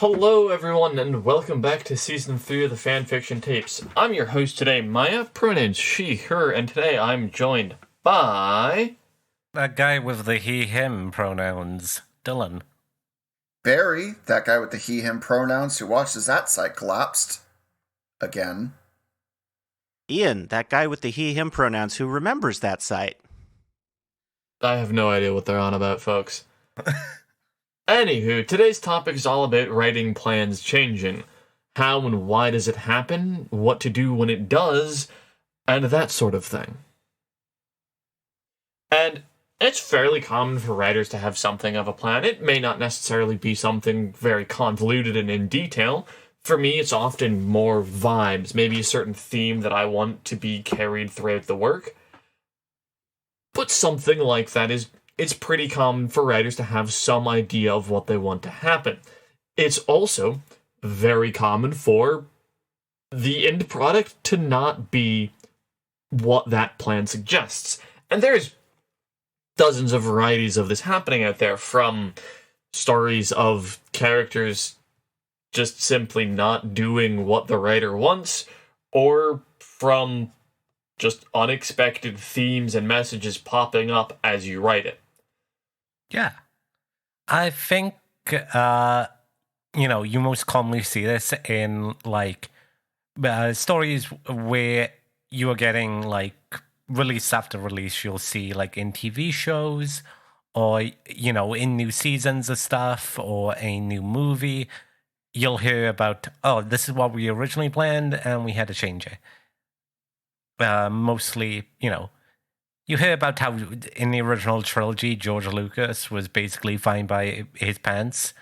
Hello, everyone, and welcome back to Season 3 of the Fanfiction Tapes. I'm your host today, Maya, pronouns she, her, and today I'm joined by... That guy with the he, him pronouns, Dylan. Barry, that guy with the he, him pronouns who watches that site collapsed. Again. Ian, that guy with the he, him pronouns who remembers that site. I have no idea what they're on about, folks. Anywho, today's topic is all about writing plans changing. How and why does it happen, what to do when it does, and that sort of thing. And it's fairly common for writers to have something of a plan. It may not necessarily be something very convoluted and in detail. For me, it's often more vibes, maybe a certain theme that I want to be carried throughout the work. But something like that it's pretty common for writers to have some idea of what they want to happen. It's also very common for the end product to not be what that plan suggests. And there's dozens of varieties of this happening out there, from stories of characters just simply not doing what the writer wants, or from just unexpected themes and messages popping up as you write it. Yeah. I think, you most commonly see this in, stories where you are getting, release after release. You'll see, in TV shows, or, in new seasons of stuff, or a new movie. You'll hear about, this is what we originally planned, and we had to change it. Mostly, you hear about how in the original trilogy, George Lucas was basically fine by his pants,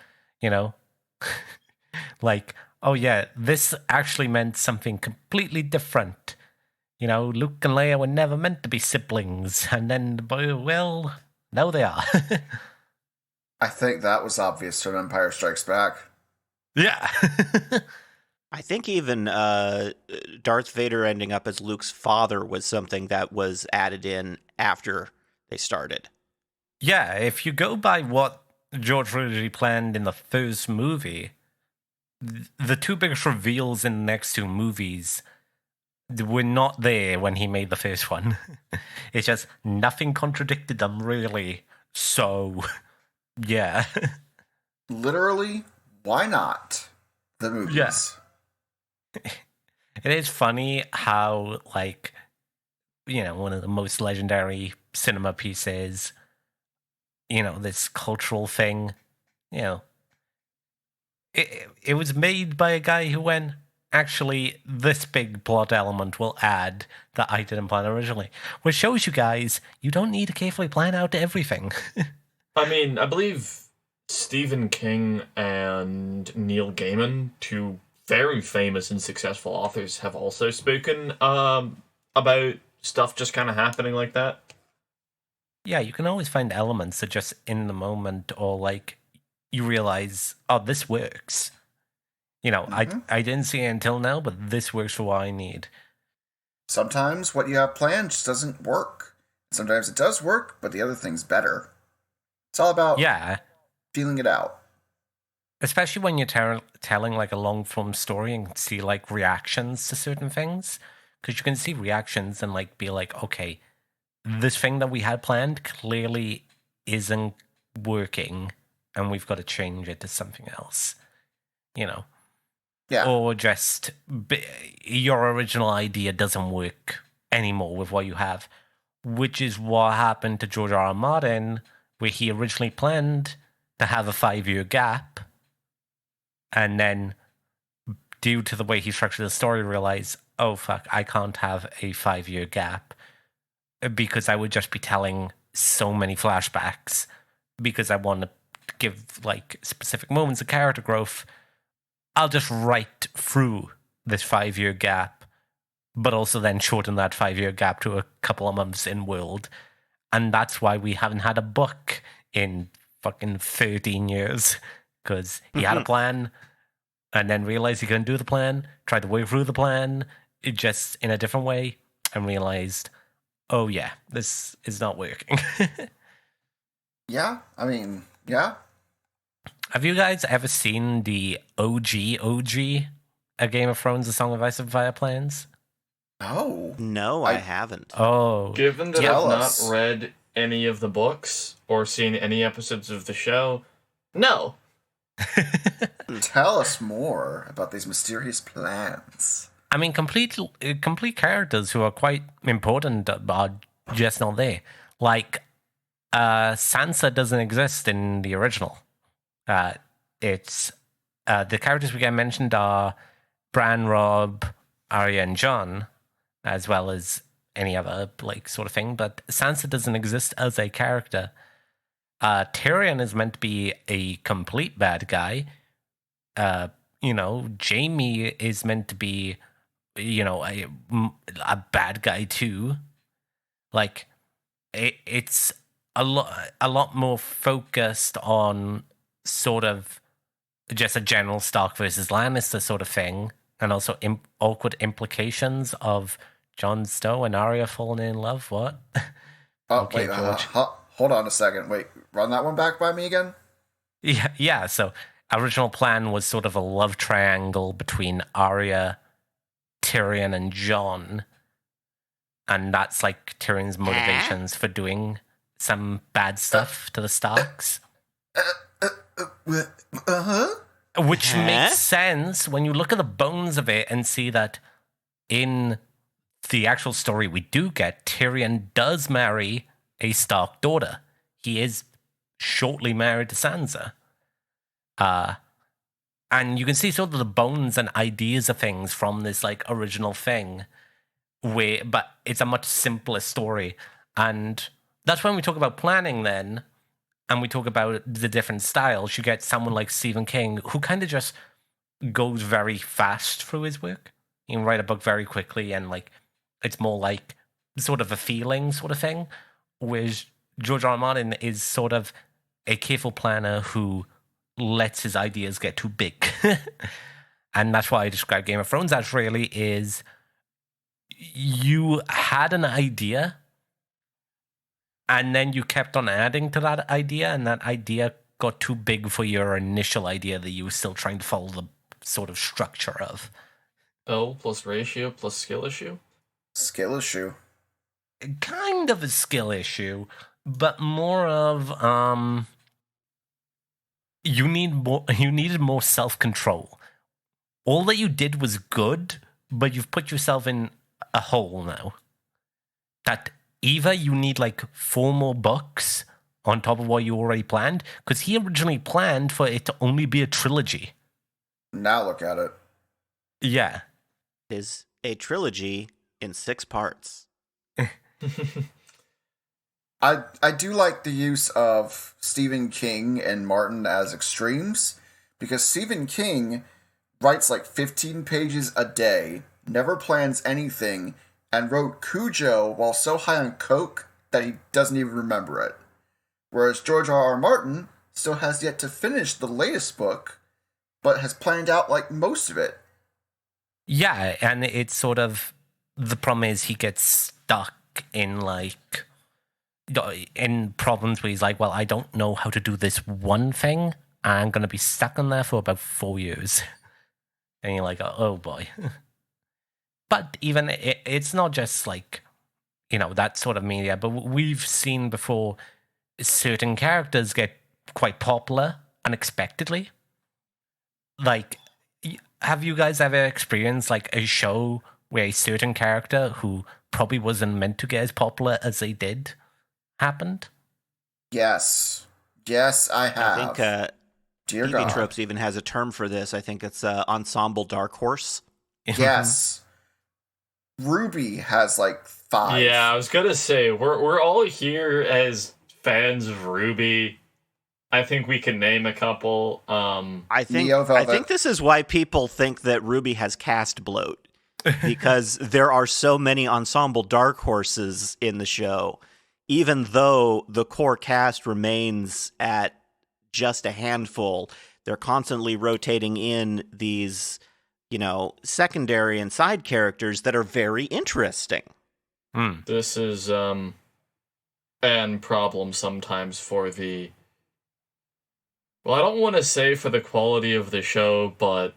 this actually meant something completely different. Luke and Leia were never meant to be siblings, and then, well, now they are. I think that was obvious from Empire Strikes Back. Yeah. I think even Darth Vader ending up as Luke's father was something that was added in after they started. Yeah, if you go by what George originally planned in the first movie, the two biggest reveals in the next two movies were not there when he made the first one. It's just nothing contradicted them, really. So, yeah. Literally, why not? The movies. Yeah. It is funny how, one of the most legendary cinema pieces, this cultural thing, it was made by a guy who went, actually, this big plot element will add that I didn't plan originally. Which shows you guys, you don't need to carefully plan out everything. I mean, I believe Stephen King and Neil Gaiman, two very famous and successful authors, have also spoken about stuff just kind of happening like that. Yeah, you can always find elements that just in the moment, or you realize, this works. I didn't see it until now, but this works for what I need. Sometimes what you have planned just doesn't work. Sometimes it does work, but the other thing's better. It's all about feeling it out. Especially when you're telling a long form story and see reactions to certain things, because you can see reactions and be okay, this thing that we had planned clearly isn't working, and we've got to change it to something else. Yeah. Or just your original idea doesn't work anymore with what you have, which is what happened to George R. R. Martin, where he originally planned to have a 5-year gap. And then, due to the way he structured the story, realized, oh, fuck, I can't have a 5-year gap because I would just be telling so many flashbacks, because I want to give, specific moments of character growth. I'll just write through this 5-year gap, but also then shorten that 5-year gap to a couple of months in world. And that's why we haven't had a book in fucking 13 years. Because he had a plan, and then realized he couldn't do the plan, tried to work through the plan, just in a different way, and realized, oh yeah, this is not working. Yeah, I mean, yeah. Have you guys ever seen the OG A Game of Thrones: A Song of Ice and Fire plans? No, I haven't. Oh. Given that I've not read any of the books or seen any episodes of the show, no. Tell us more about these mysterious plans. I mean, complete characters who are quite important are just not there. Like, Sansa doesn't exist in the original. It's the characters we get mentioned are Bran, Robb, Arya, and Jon, as well as any other sort of thing. But Sansa doesn't exist as a character. Tyrion is meant to be a complete bad guy. Jaime is meant to be, a bad guy too. It's a lot more focused on sort of just a general Stark versus Lannister sort of thing, and also awkward implications of Jon Snow and Arya falling in love. What? Okay, wait, hold on a second. Wait, run that one back by me again? Yeah. So, original plan was sort of a love triangle between Arya, Tyrion, and Jon, and that's Tyrion's motivations for doing some bad stuff to the Starks. Which makes sense when you look at the bones of it and see that in the actual story we do get, Tyrion does marry a Stark daughter. He is shortly married to Sansa. And you can see sort of the bones and ideas of things from this original thing, but it's a much simpler story. And that's when we talk about planning then, and we talk about the different styles. You get someone like Stephen King, who kind of just goes very fast through his work. He can write a book very quickly, and it's more sort of a feeling sort of thing. Whereas George R. R. Martin is sort of a careful planner who lets his ideas get too big. And that's why I describe Game of Thrones as really is you had an idea, and then you kept on adding to that idea, and that idea got too big for your initial idea that you were still trying to follow the sort of structure of. O plus ratio plus skill issue? Skill issue. Kind of a skill issue, but more of you needed more self-control. All that you did was good, but you've put yourself in a hole now. That either you need 4 more books on top of what you already planned, because he originally planned for it to only be a trilogy. Now look at it. Yeah. It is a trilogy in 6 parts. I do like the use of Stephen King and Martin as extremes, because Stephen King writes 15 pages a day, never plans anything, and wrote Cujo while so high on coke that he doesn't even remember it. Whereas George R. R. Martin still has yet to finish the latest book, but has planned out most of it. Yeah, and it's sort of, the problem is he gets stuck in in problems where he's well, I don't know how to do this one thing. I'm going to be stuck on there for about 4 years. And you're oh boy. But even it's not just that sort of media, but we've seen before certain characters get quite popular unexpectedly. Have you guys ever experienced a show where a certain character who probably wasn't meant to get as popular as they did happened? Yes, I have. I think Dear TV God. Tropes even has a term for this. I think it's ensemble dark horse. Yes. Ruby has 5. Yeah, I was gonna say we're all here as fans of Ruby. I think we can name a couple. I think this is why people think that Ruby has cast bloat, because there are so many ensemble dark horses in the show, even though the core cast remains at just a handful. They're constantly rotating in these, secondary and side characters that are very interesting. This is an problem sometimes for the Well, I don't want to say for the quality of the show, but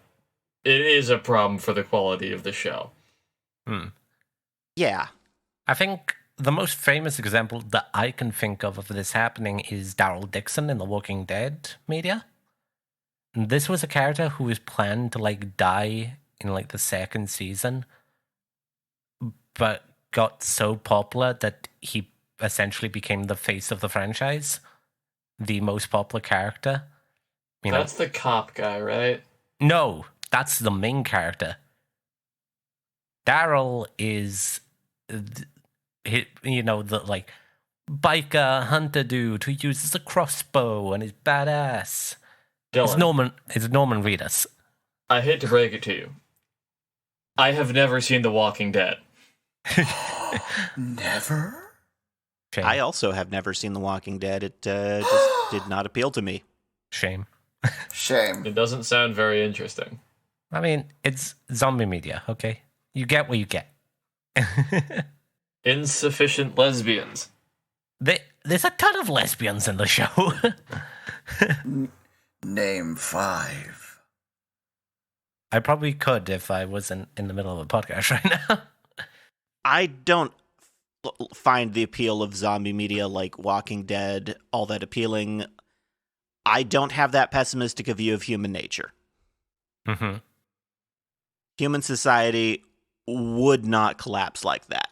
it is a problem for the quality of the show. Yeah. I think the most famous example that I can think of this happening is Daryl Dixon in the Walking Dead media. And this was a character who was planned to like die in like the second season, but got so popular that he essentially became the face of the franchise, the most popular character. That's the cop guy, right? No, that's the main character. Daryl is, the like biker hunter dude who uses a crossbow and is badass. Dylan, It's Norman Reedus. I hate to break it to you. I have never seen The Walking Dead. Never? Shame. I also have never seen The Walking Dead. It just did not appeal to me. Shame. Shame. It doesn't sound very interesting. I mean, it's zombie media, okay? You get what you get. Insufficient lesbians. There's a ton of lesbians in the show. Name 5. I probably could if I wasn't in the middle of a podcast right now. I don't find the appeal of zombie media like Walking Dead all that appealing. I don't have that pessimistic a view of human nature. Mm-hmm. Human society would not collapse like that.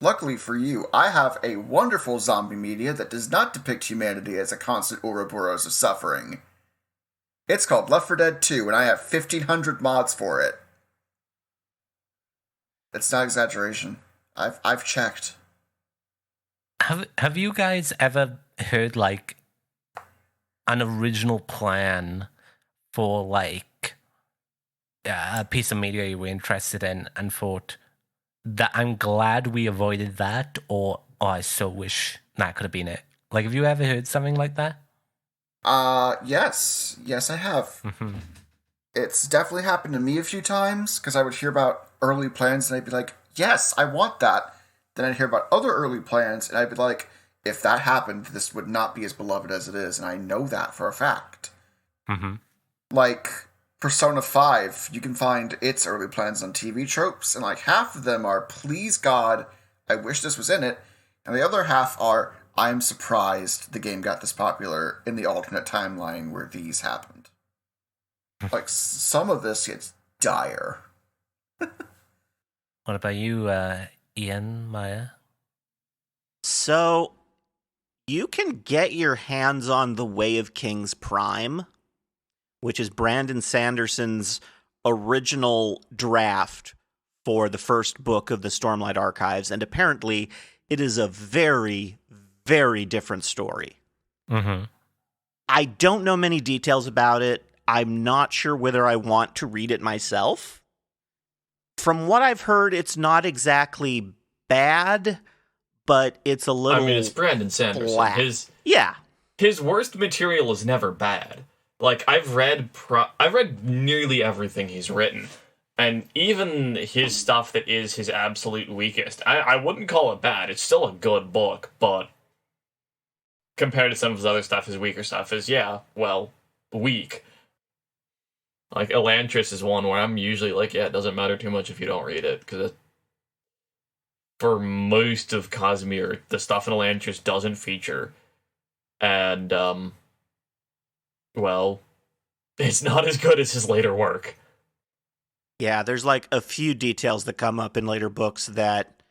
Luckily for you, I have a wonderful zombie media that does not depict humanity as a constant Ouroboros of suffering. It's called Left 4 Dead 2, and I have 1,500 mods for it. It's not exaggeration. I've checked. Have you guys ever heard like an original plan for like a piece of media you were interested in and thought that I'm glad we avoided that, or I so wish that could have been it? Like, have you ever heard something like that? Yes. Yes, I have. Mm-hmm. It's definitely happened to me a few times, because I would hear about early plans and I'd be like, yes, I want that. Then I'd hear about other early plans and I'd be like, if that happened, this would not be as beloved as it is, and I know that for a fact. Mm-hmm. Like, Persona 5, you can find its early plans on TV tropes, and like half of them are, please God, I wish this was in it, and the other half are, I'm surprised the game got this popular in the alternate timeline where these happened. Like, some of this gets dire. What about you, Ian, Maya? So, you can get your hands on The Way of Kings Prime, which is Brandon Sanderson's original draft for the first book of the Stormlight Archives, and apparently it is a very, very different story. Mm-hmm. I don't know many details about it. I'm not sure whether I want to read it myself. From what I've heard, it's not exactly bad, but it's a little... I mean, it's Brandon Sanderson. Flat. His worst material is never bad. Like, I've read nearly everything he's written, and even his stuff that is his absolute weakest, I wouldn't call it bad. It's still a good book, but compared to some of his other stuff, his weaker stuff is, weak. Like, Elantris is one where I'm usually like, it doesn't matter too much if you don't read it, because for most of Cosmere, the stuff in Elantris doesn't feature, and, it's not as good as his later work. Yeah, there's like a few details that come up in later books that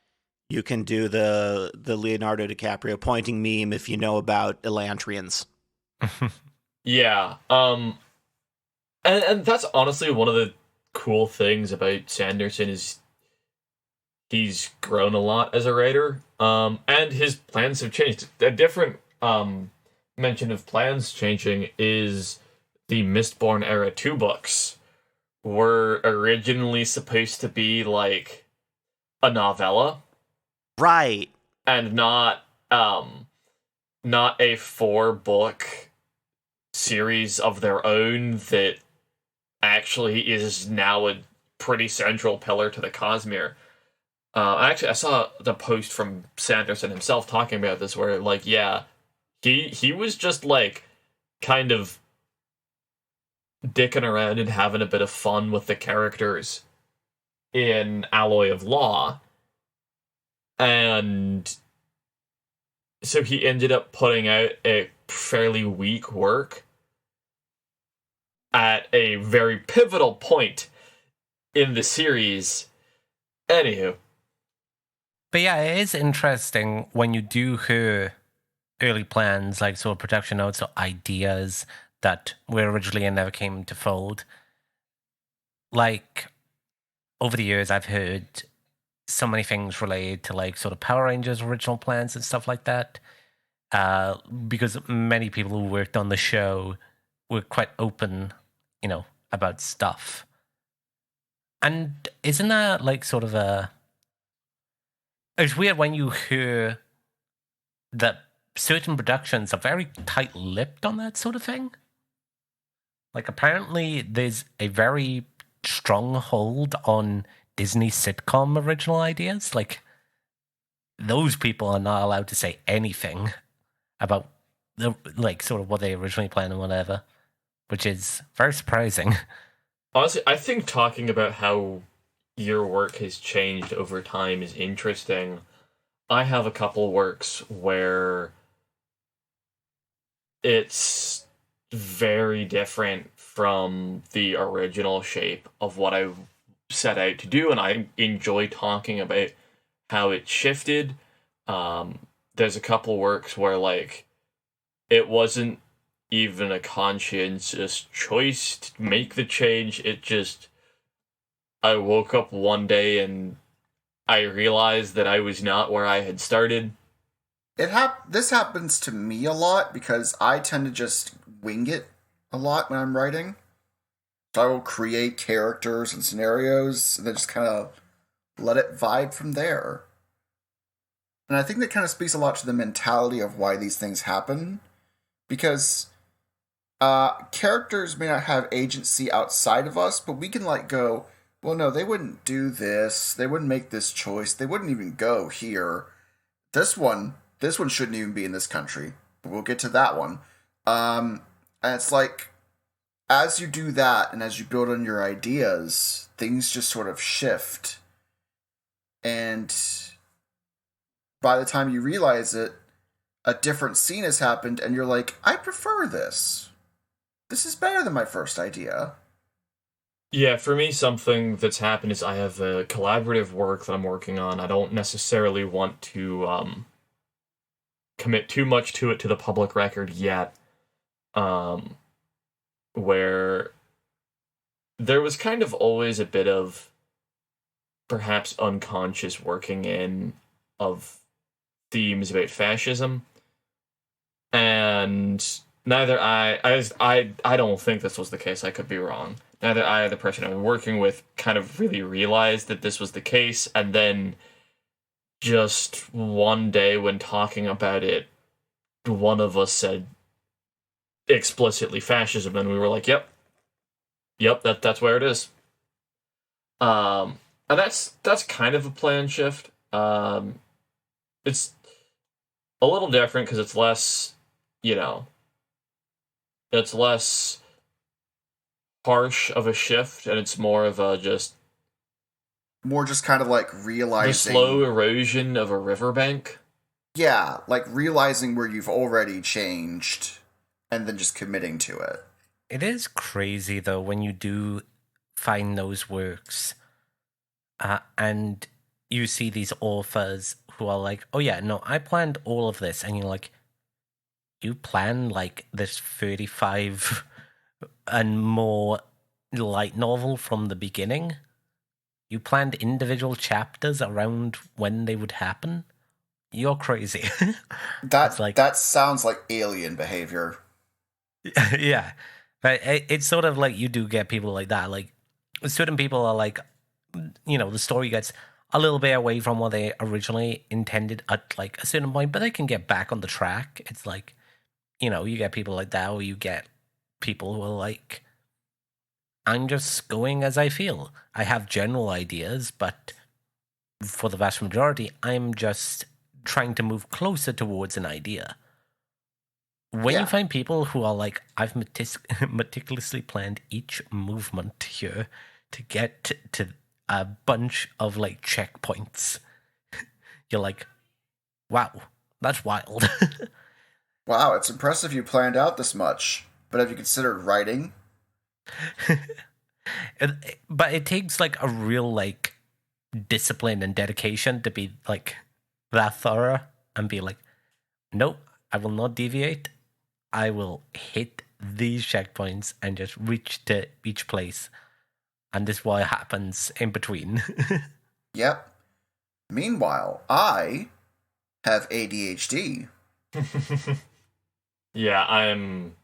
you can do the Leonardo DiCaprio pointing meme if you know about Elantrians. Yeah, and that's honestly one of the cool things about Sanderson is he's grown a lot as a writer, and his plans have changed. A different mention of plans changing is the Mistborn Era 2 books were originally supposed to be like a novella. Right. And not a 4-book series of their own that actually is now a pretty central pillar to the Cosmere. Actually, I saw the post from Sanderson himself talking about this where, like, yeah, he was just, like, kind of dicking around and having a bit of fun with the characters in Alloy of Law. And so he ended up putting out a fairly weak work at a very pivotal point in the series. Anywho. But yeah, it is interesting when you do hear early plans, like sort of production notes or ideas that were originally and never came to fold. Like, over the years, I've heard so many things related to like sort of Power Rangers original plans and stuff like that. Because many people who worked on the show were quite open, about stuff. And isn't that like sort of it's weird when you hear that certain productions are very tight-lipped on that sort of thing. Like, apparently there's a very strong hold on Disney sitcom original ideas. Like, those people are not allowed to say anything about sort of what they originally planned and whatever, which is very surprising. Honestly, I think talking about how your work has changed over time is interesting. I have a couple works where it's very different from the original shape of what I set out to do, and I enjoy talking about how it shifted. There's a couple works where, like, it wasn't even a conscientious choice to make the change. It just, I woke up one day and I realized that I was not where I had started. This happens to me a lot because I tend to just wing it a lot when I'm writing. So I will create characters and scenarios and then just kind of let it vibe from there. And I think that kind of speaks a lot to the mentality of why these things happen. Because characters may not have agency outside of us, but we can go, well, no, they wouldn't do this. They wouldn't make this choice. They wouldn't even go here. This one shouldn't even be in this country. But we'll get to that one. And it's like, as you do that and as you build on your ideas, things just sort of shift. And by the time you realize it, a different scene has happened and you're like, I prefer this. This is better than my first idea. Yeah, for me, something that's happened is I have a collaborative work that I'm working on. I don't necessarily want to commit too much to it to the public record yet. Where there was kind of always a bit of perhaps unconscious working in of themes about fascism. And neither I don't think this was the case. I could be wrong. Neither I or the person I'm working with kind of really realized that this was the case, and then just one day when talking about it, one of us said explicitly fascism, and we were like, yep, that's where it is. And that's kind of a plan shift. It's a little different because it's less, it's less harsh of a shift, and it's more of a more just kind of like realizing the slow erosion of a riverbank. Yeah, like realizing where you've already changed and then just committing to it. It is crazy though when you do find those works and you see these authors who are like, oh yeah, no, I planned all of this, and you're like, you planned like this 35 and more light novel from the beginning? You planned individual chapters around when they would happen? You're crazy. That sounds like alien behavior. Yeah. But it's sort of like you do get people like that. Like, certain people are like, the story gets a little bit away from what they originally intended at like a certain point, but they can get back on the track. It's like, you get people like that, or you get people who are like, I'm just going as I feel. I have general ideas, but for the vast majority, I'm just trying to move closer towards an idea. when you find people who are like, I've meticulously planned each movement here to get to a bunch of like checkpoints, you're like, wow, that's wild. Wow, it's impressive you planned out this much. But have you considered writing? But it takes like a real like discipline and dedication to be like that thorough and be like, nope, I will not deviate. I will hit these checkpoints and just reach to each place. And this is what happens in between. Yep. Meanwhile, I have ADHD. Yeah, I'm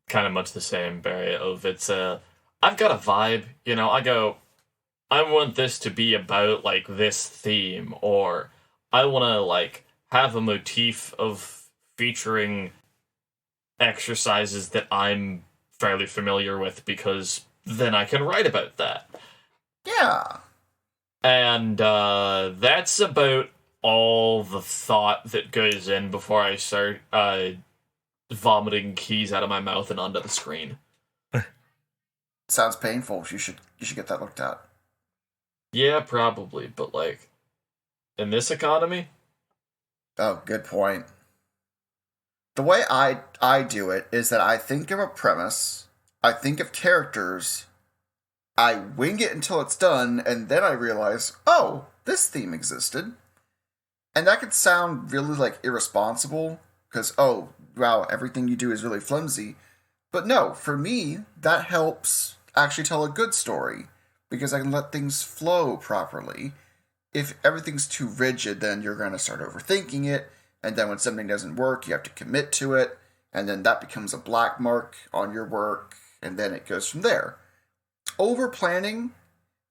kind of much the same, Barry. Of I've got a vibe, I want this to be about like this theme, or I want to like have a motif of featuring exercises that I'm fairly familiar with, because then I can write about that. Yeah. And that's about all the thought that goes in before I start vomiting keys out of my mouth and onto the screen. Sounds painful. You should get that looked at. Yeah, probably, but like in this economy? Oh, good point. The way I do it is that I think of a premise, I think of characters, I wing it until it's done, and then I realize, oh, this theme existed. And that could sound really like irresponsible, because, oh, wow, everything you do is really flimsy. But no, for me, that helps actually tell a good story, because I can let things flow properly. If everything's too rigid, then you're going to start overthinking it, and then when something doesn't work, you have to commit to it, and then that becomes a black mark on your work, and then it goes from there. Over-planning,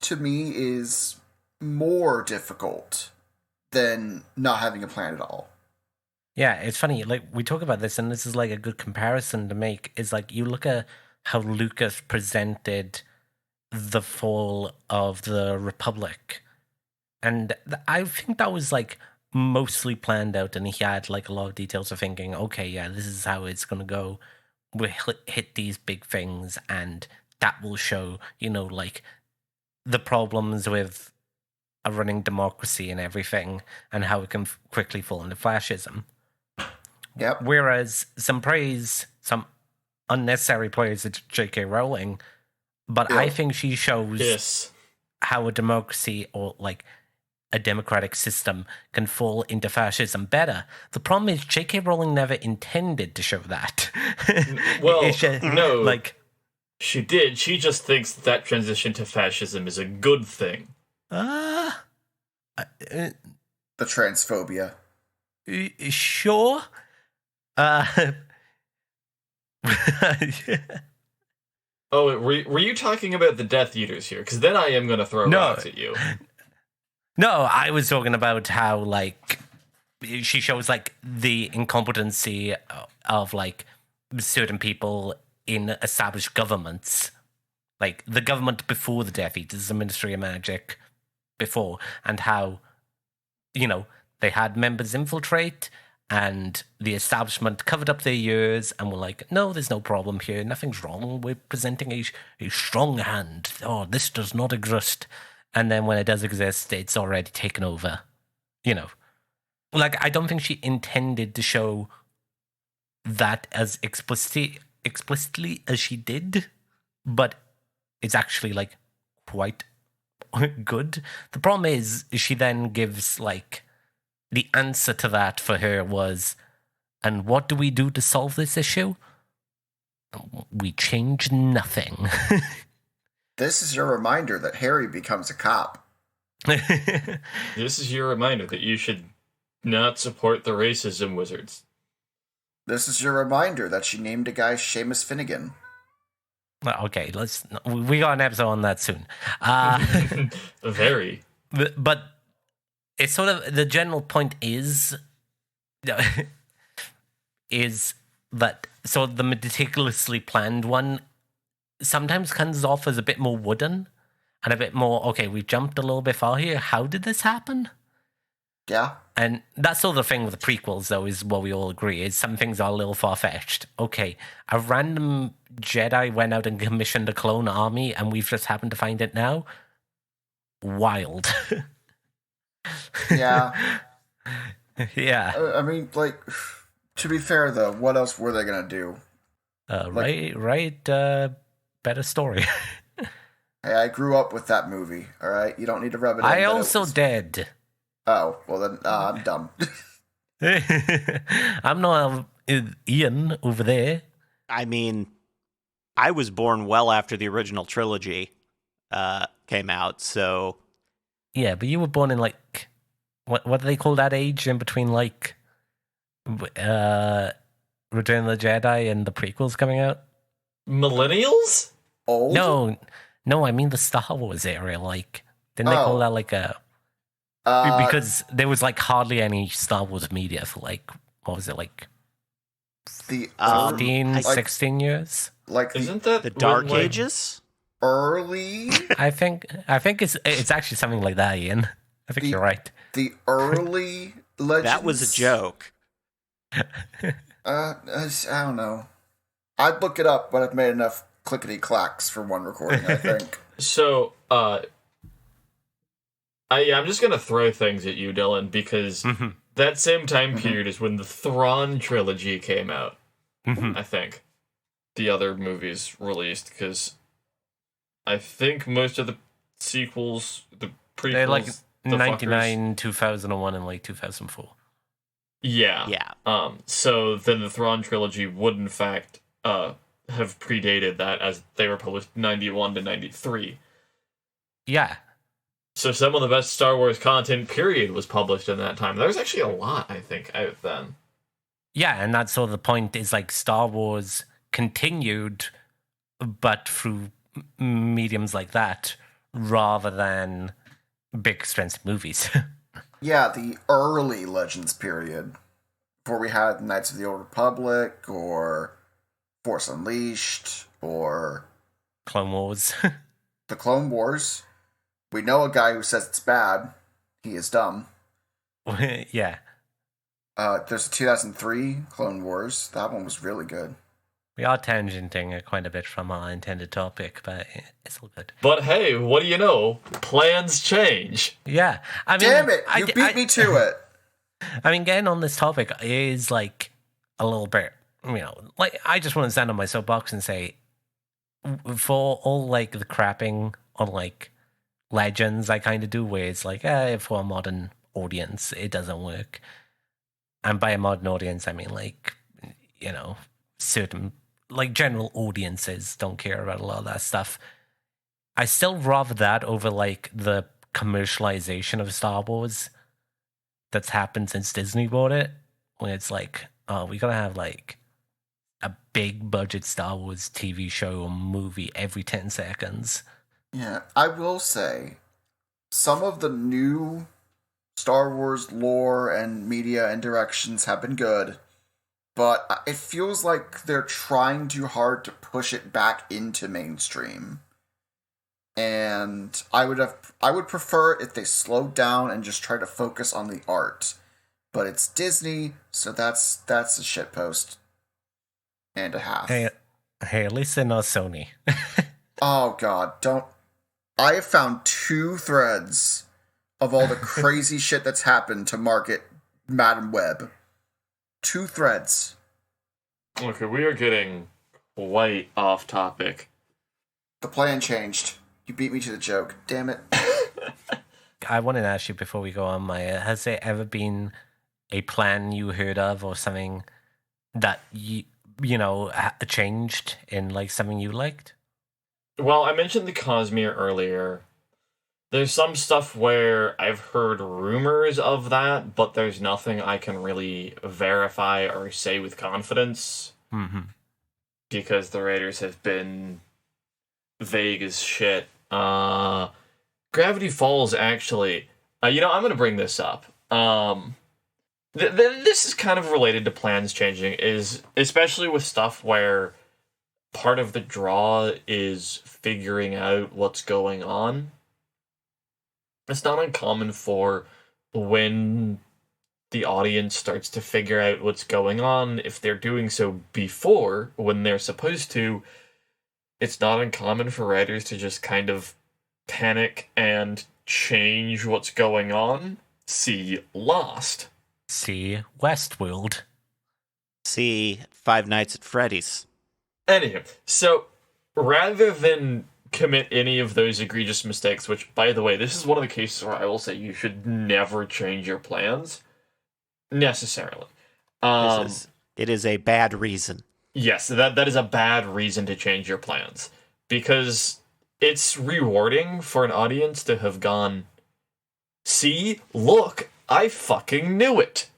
to me, is more difficult than not having a plan at all. Yeah, it's funny. Like, we talk about this, and this is like a good comparison to make. Is like, you look at how Lucas presented the fall of the Republic, and I think that was like mostly planned out, and he had like a lot of details of thinking, okay, yeah, this is how it's going to go. We'll hit these big things, and that will show, like the problems with a running democracy and everything, and how it can quickly fall into fascism. Yep. Whereas some unnecessary praise at J.K. Rowling, but I think she shows how a democracy or like a democratic system can fall into fascism better. The problem is J.K. Rowling never intended to show that. Well, no. Like, she did. She just thinks that transition to fascism is a good thing. The transphobia. Sure. Oh, were you talking about the Death Eaters here? Because then I am going to throw rocks at you. No, I was talking about how, like, she shows, like, the incompetency of, like, certain people in established governments. Like, the government before the Death Eaters, the Ministry of Magic before, and how, they had members infiltrate, and the establishment covered up their ears and were like, no, there's no problem here. Nothing's wrong. We're presenting a strong hand. Oh, this does not exist. And then when it does exist, it's already taken over. Like, I don't think she intended to show that as explicitly as she did, but it's actually, like, quite good. The problem is she then gives, like, the answer to that for her was, and what do we do to solve this issue? We change nothing. This is your reminder that Harry becomes a cop. This is your reminder that you should not support the racism wizards. This is your reminder that she named a guy Seamus Finnegan. Okay, we got an episode on that soon. Very. But it's sort of, the general point is that, so the meticulously planned one sometimes comes off as a bit more wooden and a bit more, okay, we jumped a little bit far here. How did this happen? Yeah. And that's the other thing with the prequels, though, is what we all agree, is some things are a little far-fetched. Okay, a random Jedi went out and commissioned a clone army, and we've just happened to find it now? Wild. Yeah. Yeah. I mean, like, to be fair, though, what else were they going to do? Better story. Hey, I grew up with that movie, all right? You don't need to rub it in. I also did. Oh, well then, I'm dumb. I'm not Ian over there. I mean, I was born well after the original trilogy came out, so... Yeah, but you were born in, like... What do they call that age in between, like... Return of the Jedi and the prequels coming out? Millennials? Old? No, I mean the Star Wars area, like... Didn't they call that, like, a... because there was, like, hardly any Star Wars media for, like, what was it, like... 16 years? Like, isn't that the Dark Ages? Early? I think it's actually something like that, Ian. I think you're right. The early Legends? That was a joke. I don't know. I'd look it up, but I've made enough clickety-clacks for one recording, I think. So, I'm just going to throw things at you, Dylan, because that same time period is when the Thrawn trilogy came out, I think. The other movies released, because I think most of the sequels, the prequels... They're like the 99, 2001, and like 2004. Yeah. Yeah. So then the Thrawn trilogy would, in fact, have predated that, as they were published 91 to 93. Yeah. So some of the best Star Wars content, period, was published in that time. There was actually a lot, I think, out then. Yeah, and that's sort of the point, is like Star Wars continued, but through mediums like that, rather than big, expensive movies. Yeah, the early Legends period, before we had Knights of the Old Republic, or Force Unleashed, or... Clone Wars. The Clone Wars. We know a guy who says it's bad. He is dumb. Yeah. There's a 2003 Clone Wars. That one was really good. We are tangenting quite a bit from our intended topic, but it's all good. But hey, what do you know? Plans change. Yeah. I mean, damn it! You beat me to it! I mean, getting on this topic is like a little bit, like, I just want to stand on my soapbox and say, for all like the crapping on like Legends, I kind of do, where it's like, for a modern audience, it doesn't work. And by a modern audience, I mean like, certain, like, general audiences don't care about a lot of that stuff. I still rather that over like the commercialization of Star Wars that's happened since Disney bought it, when it's like, oh, we gotta have like a big budget Star Wars TV show or movie every 10 seconds. Yeah, I will say, some of the new Star Wars lore and media and directions have been good, but it feels like they're trying too hard to push it back into mainstream. And I would prefer if they slowed down and just try to focus on the art. But it's Disney, so that's a shitpost and a half. Hey, at least they're not Sony. Oh god, don't. I have found 2 threads of all the crazy shit that's happened to market Madam Web. 2 threads. Okay, we are getting quite off topic. The plan changed. You beat me to the joke. Damn it. I wanted to ask you before we go on, Maya, has there ever been a plan you heard of or something that changed in like something you liked? Well, I mentioned the Cosmere earlier. There's some stuff where I've heard rumors of that, but there's nothing I can really verify or say with confidence. Mm-hmm. Because the Raiders have been vague as shit. Gravity Falls, actually. I'm going to bring this up. This is kind of related to plans changing, is especially with stuff where part of the draw is figuring out what's going on. It's not uncommon for when the audience starts to figure out what's going on, if they're doing so before when they're supposed to, it's not uncommon for writers to just kind of panic and change what's going on. See Lost. See Westworld. See Five Nights at Freddy's. Anywho, so rather than commit any of those egregious mistakes, which, by the way, this is one of the cases where I will say you should never change your plans necessarily. It is a bad reason. Yes, that is a bad reason to change your plans, because it's rewarding for an audience to have gone, see, look, I fucking knew it.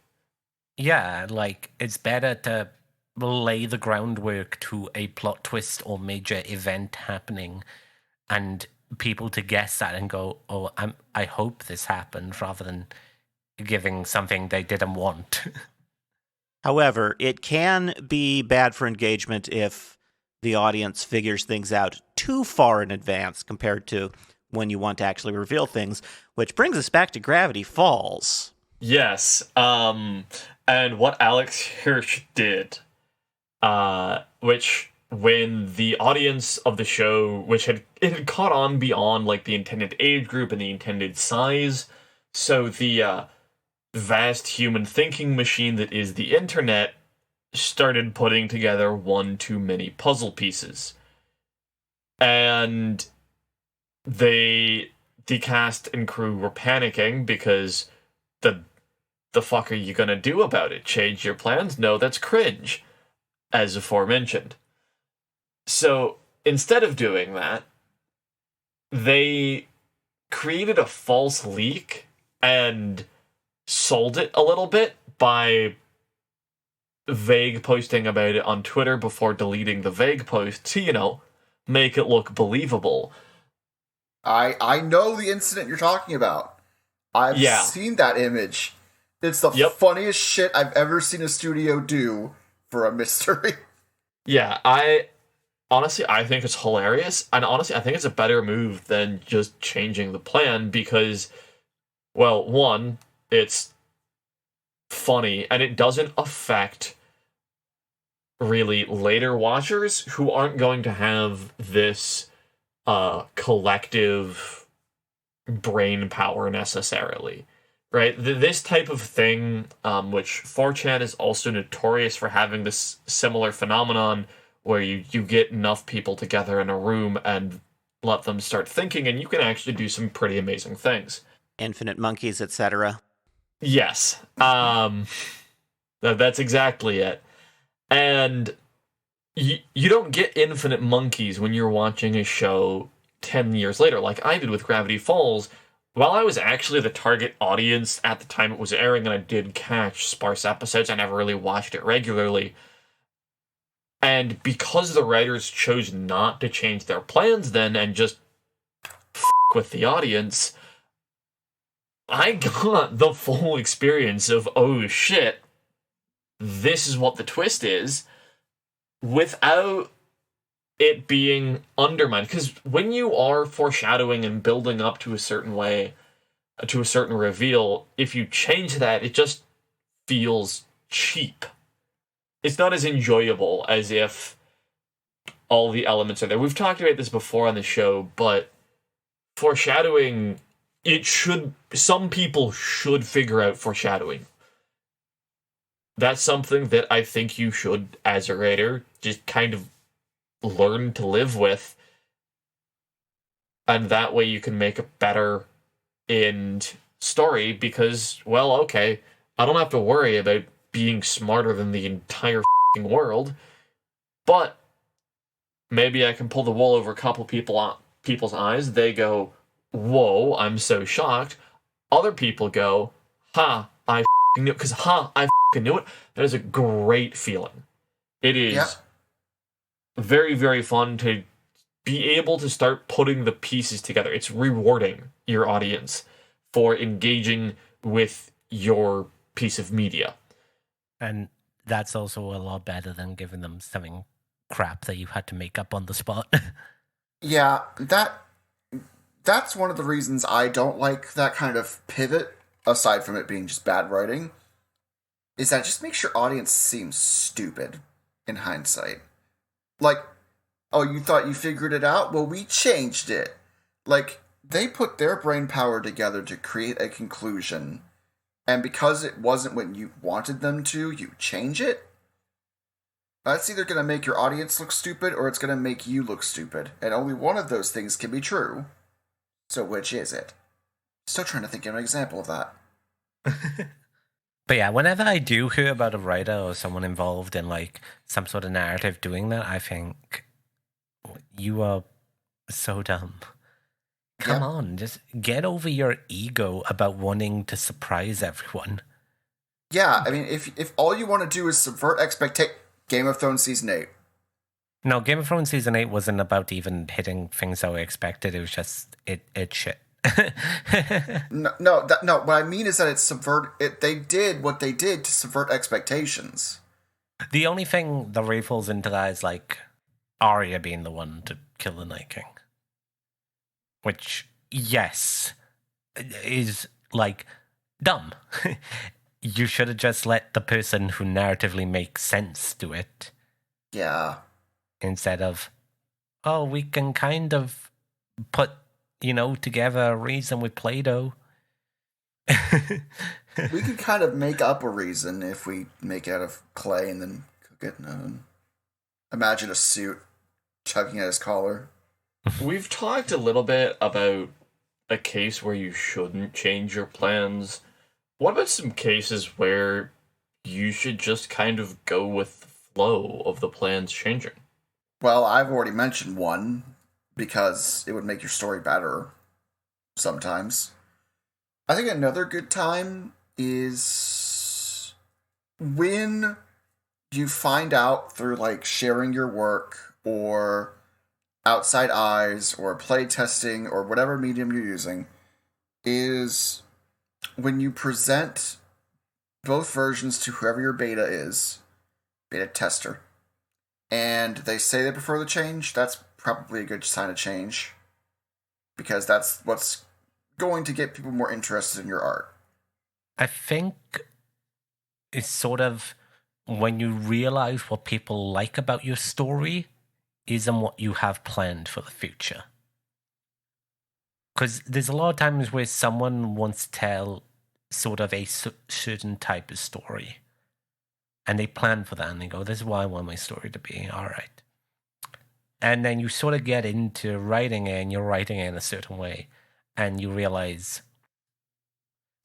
Yeah, like, it's better to lay the groundwork to a plot twist or major event happening and people to guess that and go, oh, I hope this happened, rather than giving something they didn't want. However, it can be bad for engagement if the audience figures things out too far in advance compared to when you want to actually reveal things, which brings us back to Gravity Falls. Yes, and what Alex Hirsch did, which when the audience of the show, which had caught on beyond like the intended age group and the intended size, so the vast human thinking machine that is the internet started putting together one too many puzzle pieces. And the cast and crew were panicking because the fuck are you gonna do about it? Change your plans? No, that's cringe, as aforementioned. So instead of doing that, they created a false leak and sold it a little bit by vague posting about it on Twitter before deleting the vague post to, make it look believable. I know the incident you're talking about. I've seen that image. It's the funniest shit I've ever seen a studio do for a mystery. Yeah, I think it's hilarious, and honestly, I think it's a better move than just changing the plan because, well, one, it's funny, and it doesn't affect really later watchers who aren't going to have this collective brain power necessarily, right? This type of thing, which 4chan is also notorious for having this similar phenomenon where you get enough people together in a room and let them start thinking, and you can actually do some pretty amazing things. Infinite monkeys, etc. Yes. That's exactly it. And you don't get infinite monkeys when you're watching a show 10 years later, like I did with Gravity Falls. While I was actually the target audience at the time it was airing, and I did catch sparse episodes, I never really watched it regularly. And because the writers chose not to change their plans then and just with the audience, I got the full experience of, oh shit, this is what the twist is, without it being undermined. Because when you are foreshadowing and building up to a certain way, to a certain reveal, if you change that, it just feels cheap. It's not as enjoyable as if all the elements are there. We've talked about this before on the show, but foreshadowing, some people should figure out foreshadowing. That's something that I think you should, as a writer, just kind of learn to live with. And that way you can make a better end story because, well, okay, I don't have to worry about being smarter than the entire f***ing world, but maybe I can pull the wool over a couple people's eyes. They go, whoa, I'm so shocked. Other people go, ha, I f***ing knew it, because I f***ing knew it. That is a great feeling. It is very, very fun to be able to start putting the pieces together. It's rewarding your audience for engaging with your piece of media. And that's also a lot better than giving them something crap that you had to make up on the spot. Yeah, that's one of the reasons I don't like that kind of pivot aside from it being just bad writing, is that it just makes your audience seem stupid in hindsight. Like, oh, you thought you figured it out? Well, we changed it. Like, they put their brain power together to create a conclusion, and because it wasn't what you wanted them to, you change it? That's either going to make your audience look stupid, or it's going to make you look stupid. And only one of those things can be true. So which is it? Still trying to think of an example of that. But yeah, whenever I do hear about a writer or someone involved in like some sort of narrative doing that, I think you are so dumb. Come on, just get over your ego about wanting to surprise everyone. Yeah, I mean, if all you want to do is subvert expectations, Game of Thrones Season 8. No, Game of Thrones Season 8 wasn't about even hitting things that we expected. It was just, it shit. No. What I mean is that they did what they did to subvert expectations. The only thing that really falls into that is like Arya being the one to kill the Night King, which, yes, is like dumb. You should have just let the person who narratively makes sense do it. Yeah. Instead of, oh, we can kind of put, together a reason with Play-Doh. We can kind of make up a reason if we make it out of clay and then cook it. Imagine a suit tugging at his collar. We've talked a little bit about a case where you shouldn't change your plans. What about some cases where you should just kind of go with the flow of the plans changing? Well, I've already mentioned one, because it would make your story better sometimes. I think another good time is when you find out through like sharing your work or outside eyes or play testing or whatever medium you're using, is when you present both versions to whoever your beta tester, and they say they prefer the change, that's probably a good sign of change, because that's what's going to get people more interested in your art. I think it's sort of when you realize what people like about your story isn't what you have planned for the future. Because there's a lot of times where someone wants to tell sort of a certain type of story, and they plan for that, and they go, this is what I want my story to be, all right. And then you sort of get into writing it, and you're writing it in a certain way, and you realize,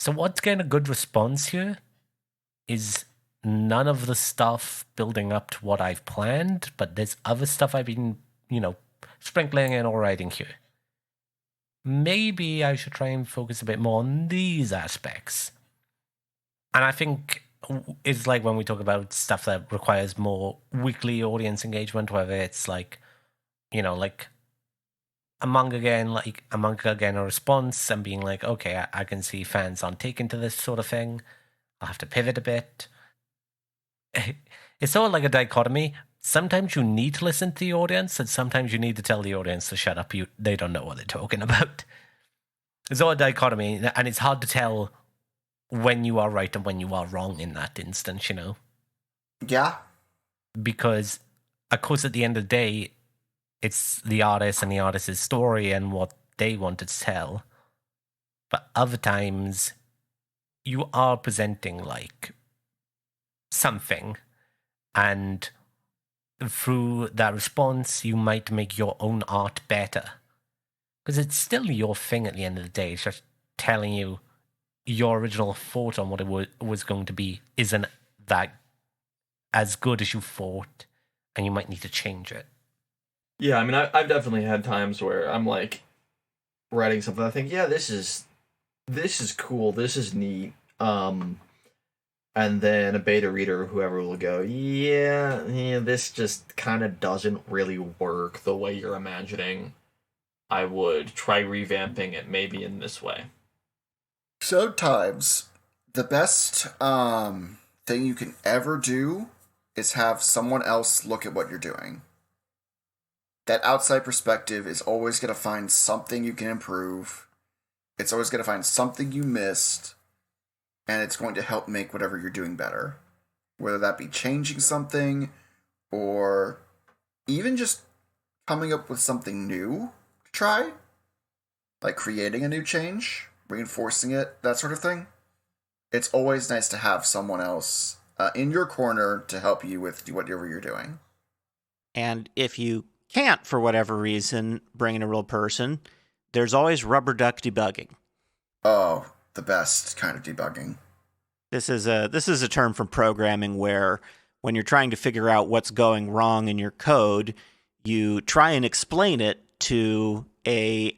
so what's getting a good response here is none of the stuff building up to what I've planned, but there's other stuff I've been, sprinkling in or writing here. Maybe I should try and focus a bit more on these aspects. And I think it's like when we talk about stuff that requires more weekly audience engagement, whether it's like, like a manga again, a response and being like, okay, I can see fans aren't taken to this sort of thing. I'll have to pivot a bit. It's sort of like a dichotomy. Sometimes you need to listen to the audience, and sometimes you need to tell the audience to shut up. They don't know what they're talking about. It's all a dichotomy, and it's hard to tell when you are right and when you are wrong in that instance, Yeah. Because, of course, at the end of the day, it's the artist and the artist's story and what they want to tell. But other times, you are presenting, like, something, and through that response, you might make your own art better. Because it's still your thing at the end of the day. It's just telling you your original thought on what it was going to be isn't that as good as you thought, and you might need to change it. Yeah, I mean, I've definitely had times where I'm like writing something, I think, yeah, this is cool, this is neat, and then a beta reader or whoever will go, yeah, this just kind of doesn't really work the way you're imagining. I would try revamping it maybe in this way. Sometimes the best thing you can ever do is have someone else look at what you're doing. That outside perspective is always going to find something you can improve. It's always going to find something you missed. and it's going to help make whatever you're doing better. Whether that be changing something, or even just coming up with something new to try, like creating a new change, reinforcing it, that sort of thing. It's always nice to have someone else in your corner to help you with whatever you're doing. And if you can't, for whatever reason, bring in a real person, there's always rubber duck debugging. Oh, the best kind of debugging. This is a term from programming where when you're trying to figure out what's going wrong in your code, you try and explain it to a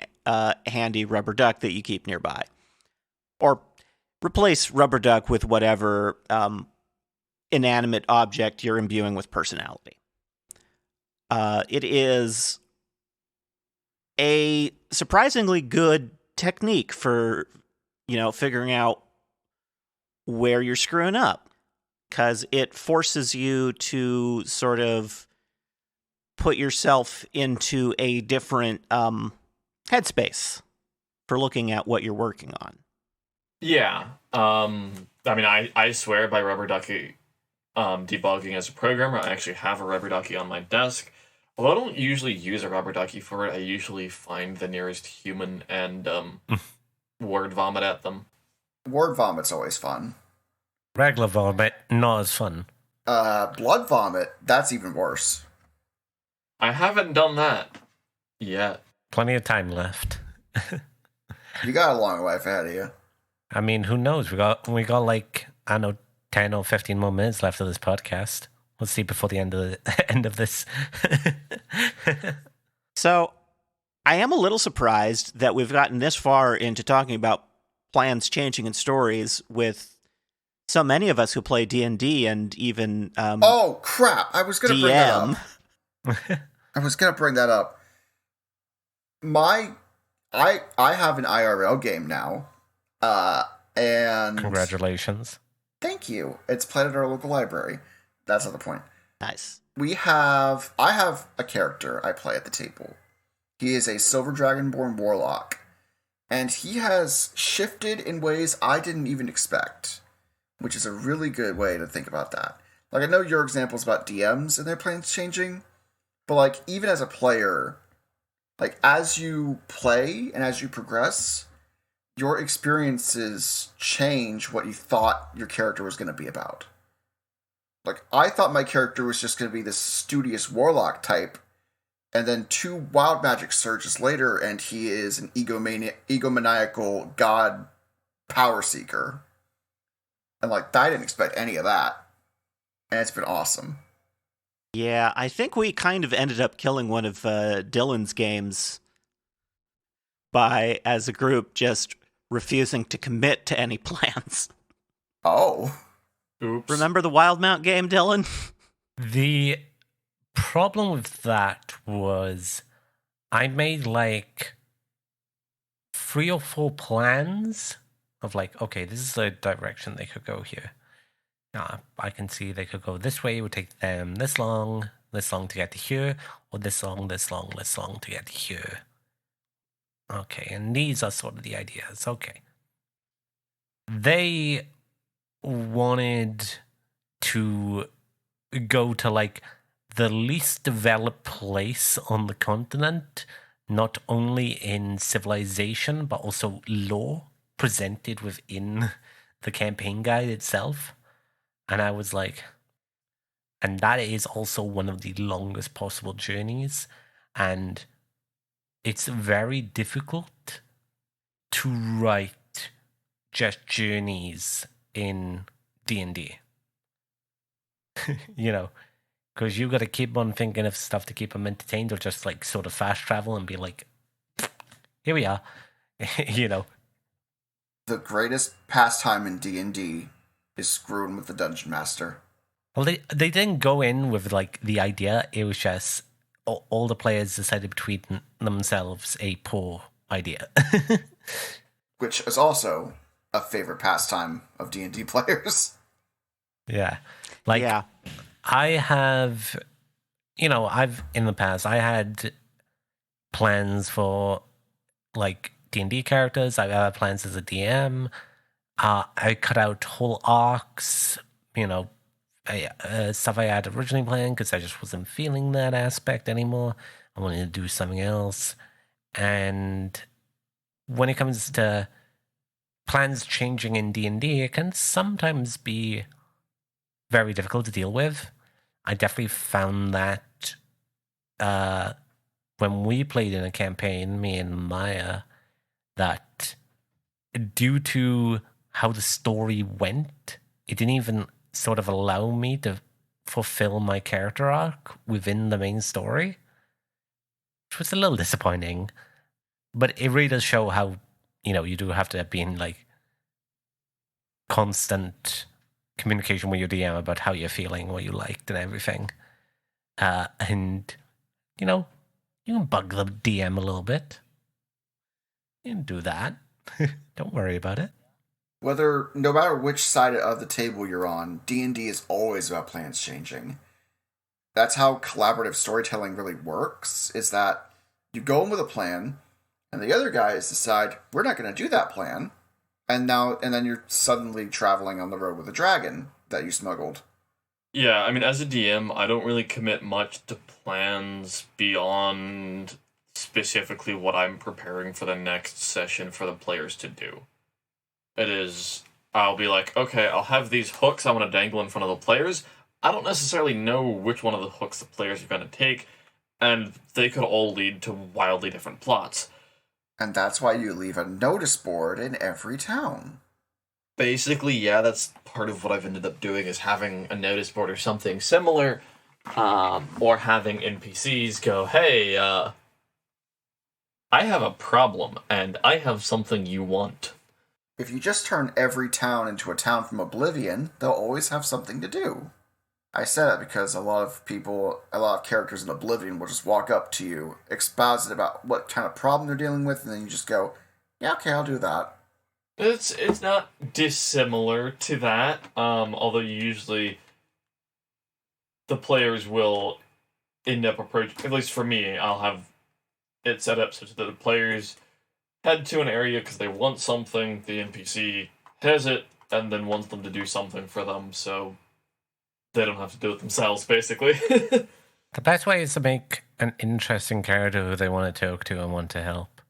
handy rubber duck that you keep nearby. Or replace rubber duck with whatever inanimate object you're imbuing with personality. It is a surprisingly good technique for, figuring out where you're screwing up, because it forces you to sort of put yourself into a different headspace for looking at what you're working on. Yeah. I swear by rubber ducky debugging as a programmer. I actually have a rubber ducky on my desk. Although I don't usually use a rubber ducky for it, I usually find the nearest human and word vomit at them. Word vomit's always fun. Regular vomit, not as fun. Blood vomit, that's even worse. I haven't done that yet. Plenty of time left. You got a long life ahead of you. I mean, who knows? We got like, I don't know, 10 or 15 more minutes left of this podcast. Let's see before the end of this. So, I am a little surprised that we've gotten this far into talking about plans changing in stories with so many of us who play D&D and even oh crap! I was going to bring that up. I was going to bring that up. I have an IRL game now, and congratulations. Thank you. It's played at our local library. That's not the point. Nice. I have a character I play at the table. He is a Silver Dragonborn warlock, and he has shifted in ways I didn't even expect, which is a really good way to think about that. Like, I know your examples about DMs and their plans changing, but like, even as a player, like, as you play and as you progress, your experiences change what you thought your character was going to be about. Like, I thought my character was just going to be this studious warlock type, and then 2 wild magic surges later, and he is an egomaniacal god power seeker. And, like, I didn't expect any of that. And it's been awesome. Yeah, I think we kind of ended up killing one of Dylan's games by, as a group, just refusing to commit to any plans. Oh. Oops. Remember the Wildmount game, Dylan? The problem with that was I made like 3 or 4 plans of like, okay, this is the direction they could go here. I can see they could go this way. It would take them this long to get to here, or this long to get to here. Okay, and these are sort of the ideas. Okay. They wanted to go to like the least developed place on the continent, not only in civilization, but also lore presented within the campaign guide itself. And I was like, and that is also one of the longest possible journeys. And it's very difficult to write just journeys in D&D. Because you got to keep on thinking of stuff to keep them entertained, or just like sort of fast travel and be like, here we are. The greatest pastime in D&D is screwing with the dungeon master. Well, they didn't go in with like the idea. It was just all the players decided between themselves a poor idea. Which is also a favorite pastime of D&D players. Yeah. Like, yeah. I have, I've, in the past, I had plans for, like, D&D characters. I had plans as a DM. I cut out whole arcs, stuff I had originally planned because I just wasn't feeling that aspect anymore. I wanted to do something else. And when it comes to plans changing in D&D, it can sometimes be very difficult to deal with. I definitely found that when we played in a campaign, me and Maya, that due to how the story went, it didn't even sort of allow me to fulfill my character arc within the main story, which was a little disappointing. But it really does show how, you do have to be in like constant communication with your DM about how you're feeling, what you liked, and everything. And you can bug the DM a little bit. You can do that. Don't worry about it. No matter which side of the table you're on, D&D is always about plans changing. That's how collaborative storytelling really works, is that you go in with a plan, and the other guys decide, we're not going to do that plan, and then you're suddenly traveling on the road with a dragon that you smuggled. Yeah, I mean, as a DM, I don't really commit much to plans beyond specifically what I'm preparing for the next session for the players to do. I'll be like, okay, I'll have these hooks I want to dangle in front of the players. I don't necessarily know which one of the hooks the players are going to take, and they could all lead to wildly different plots. And that's why you leave a notice board in every town. Basically, yeah, that's part of what I've ended up doing, is having a notice board or something similar, or having NPCs go, hey, I have a problem, and I have something you want. If you just turn every town into a town from Oblivion, they'll always have something to do. I say that because a lot of characters in Oblivion will just walk up to you, exposit about what kind of problem they're dealing with, and then you just go, yeah, okay, I'll do that. It's not dissimilar to that, although usually the players will end up approaching, at least for me, I'll have it set up such that the players head to an area because they want something, the NPC has it, and then wants them to do something for them, so they don't have to do it themselves, basically. The best way is to make an interesting character who they want to talk to and want to help.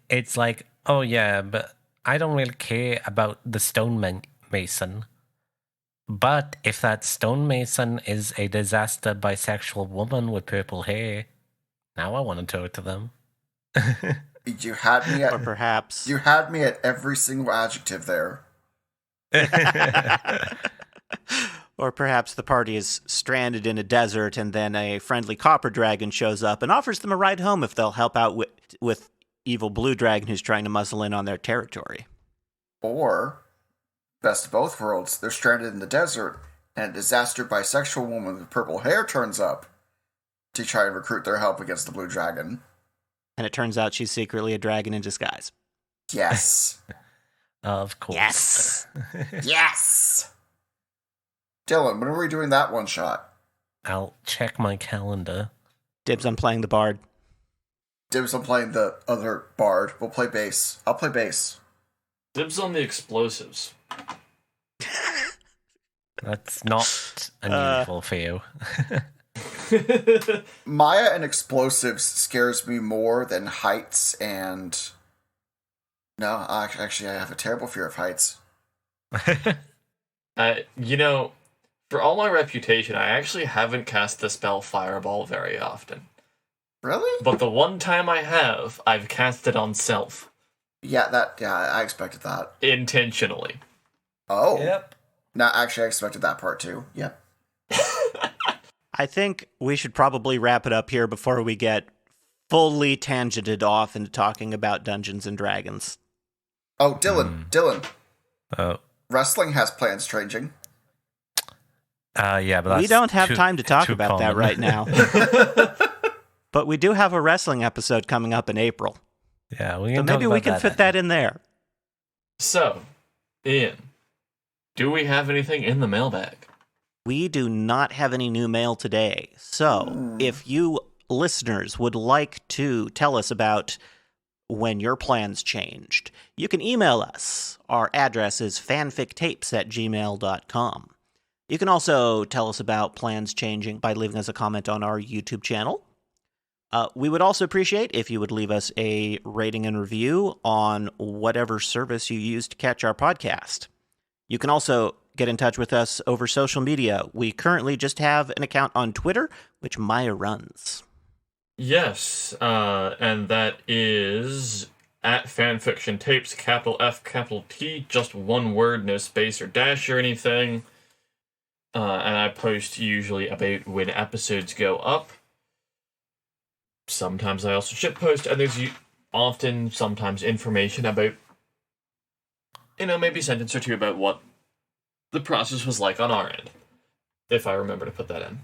It's like, oh yeah, but I don't really care about the stonemason. But if that stonemason is a disaster bisexual woman with purple hair, now I want to talk to them. You had me at, or perhaps you had me at every single adjective there. Or perhaps the party is stranded in a desert and then a friendly copper dragon shows up and offers them a ride home if they'll help out with evil blue dragon who's trying to muzzle in on their territory. Or, best of both worlds, they're stranded in the desert and a disaster bisexual woman with purple hair turns up to try and recruit their help against the blue dragon. And it turns out she's secretly a dragon in disguise. Yes. Of course. Yes. Yes! Dylan, when are we doing that one shot? I'll check my calendar. Dibs on playing the bard. Dibs on playing the other bard. We'll play bass. I'll play bass. Dibs on the explosives. That's not unusual for you. Maya and explosives scares me more than heights and... No, actually, I have a terrible fear of heights. For all my reputation, I actually haven't cast the spell Fireball very often. Really? But the one time I have, I've cast it on self. Yeah, I expected that. Intentionally. Oh. Yep. No, actually, I expected that part too. Yep. I think we should probably wrap it up here before we get fully tangented off into talking about Dungeons and Dragons. Oh, Dylan. Oh. Wrestling has plans changing. Yeah, but that's we don't have time to talk about that right now. But we do have a wrestling episode coming up in April. Yeah, so maybe we can fit that in there. So, Ian, do we have anything in the mailbag? We do not have any new mail today. So, if you listeners would like to tell us about when your plans changed. You can email us. Our address is fanfictapes@gmail.com. You can also tell us about plans changing by leaving us a comment on our YouTube channel. We would also appreciate if you would leave us a rating and review on whatever service you use to catch our podcast. You can also get in touch with us over social media. We currently just have an account on Twitter, which Maya runs. Yes, and that is at Fanfiction Tapes, capital F, capital T, just one word, no space or dash or anything. And I post usually about when episodes go up. Sometimes I also shitpost, and there's sometimes information about, maybe a sentence or two about what the process was like on our end, if I remember to put that in.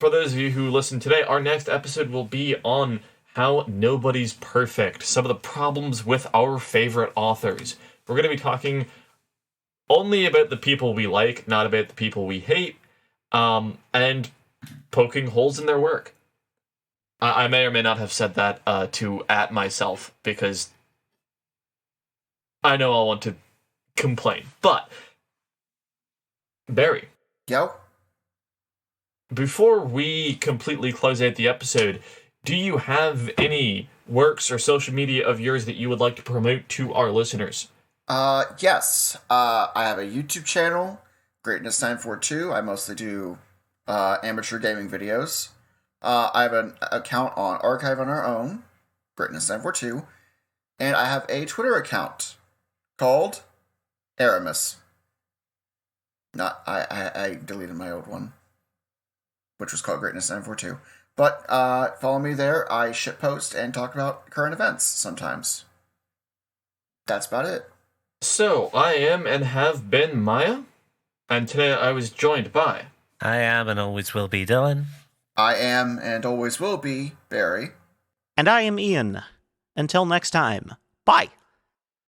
For those of you who listen today, our next episode will be on how nobody's perfect, some of the problems with our favorite authors. We're going to be talking only about the people we like, not about the people we hate, and poking holes in their work. I may or may not have said that to at myself, because I know I'll want to complain. But, Barry. Yo? Before we completely close out the episode, do you have any works or social media of yours that you would like to promote to our listeners? Yes. I have a YouTube channel, Greatness942. I mostly do amateur gaming videos. I have an account on Archive on Our Own, Greatness942, and I have a Twitter account called Aramis. I deleted my old one, which was called Greatness942. But follow me there. I shitpost and talk about current events sometimes. That's about it. So, I am and have been Maya, and today I was joined by... I am and always will be Dylan. I am and always will be Barry. And I am Ian. Until next time, bye.